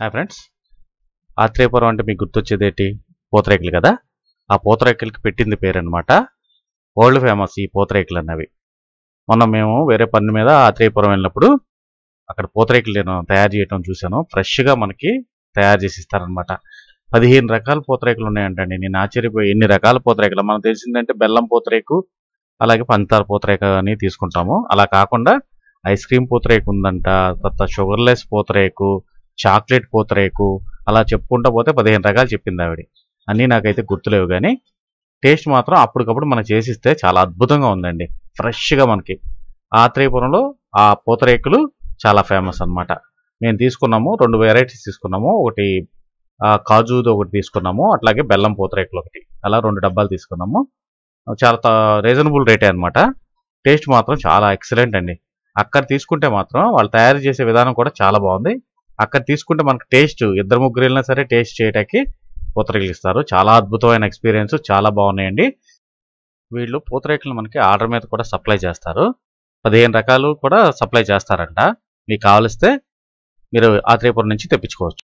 Hi friends, Atreyapuram అంటే మీకు గుర్తొచ్చేదేంటి? పూతరేకులు కదా. ఆ పూతరేకులకి పెట్టింది పేరనమాట. వరల్డ్ ఫేమస్ ఈ పూతరేకులు అన్నవి. మొన్న మేము వేరే పని మీద ఆత్రేయపురం వెళ్ళినప్పుడు అక్కడ పూతరేకులు నేను తయారు చేయడం చూశాను. ఫ్రెష్గా మనకి తయారు చేసి ఇస్తారనమాట. 15 రకాల పూతరేకులు ఉన్నాయంటండి. నేను ఆశ్చర్యపోయి, ఎన్ని రకాల పూతరేకులు. మనకు తెలిసిందంటే బెల్లం పూతరేకు, అలాగే పంచదార పూతరేకు అని తీసుకుంటాము. అలా కాకుండా ఐస్ క్రీమ్ పూతరేకు ఉందంట, తర్వాత షుగర్లెస్ పూతరేకు, చాక్లెట్ పూతరేకు, అలా చెప్పుకుంటూ పోతే 15 రకాలు చెప్పింది ఆవిడ. అన్నీ నాకైతే గుర్తులేవు, కానీ టేస్ట్ మాత్రం అప్పటికప్పుడు మనకు చేసిస్తే చాలా అద్భుతంగా ఉందండి. ఫ్రెష్గా మనకి ఆత్రేయపురంలో ఆ పూతరేకులు చాలా ఫేమస్ అన్నమాట. మేము తీసుకున్నాము, 2 వెరైటీస్ తీసుకున్నాము. ఒకటి కాజుది ఒకటి తీసుకున్నాము, అట్లాగే బెల్లం పూతరేకులు ఒకటి, అలా 2 డబ్బాలు తీసుకున్నాము. చాలా రీజనబుల్ రేటే అనమాట. టేస్ట్ మాత్రం చాలా ఎక్సలెంట్ అండి. అక్కడ తీసుకుంటే మాత్రం వాళ్ళు తయారు చేసే విధానం కూడా చాలా బాగుంది. అక్కడ తీసుకుంటే మనకు టేస్ట్, 2-3 వెళ్ళినా సరే టేస్ట్ చేయడానికి పూతరేకులు ఇస్తారు. చాలా అద్భుతమైన ఎక్స్పీరియన్స్, చాలా బాగున్నాయండి. వీళ్ళు పూతరేకులు మనకి ఆర్డర్ మీద కూడా సప్లై చేస్తారు. 15 రకాలు కూడా సప్లై చేస్తారంట. మీకు కావలిస్తే మీరు ఆత్రేయపురం నుంచి తెప్పించుకోవచ్చు.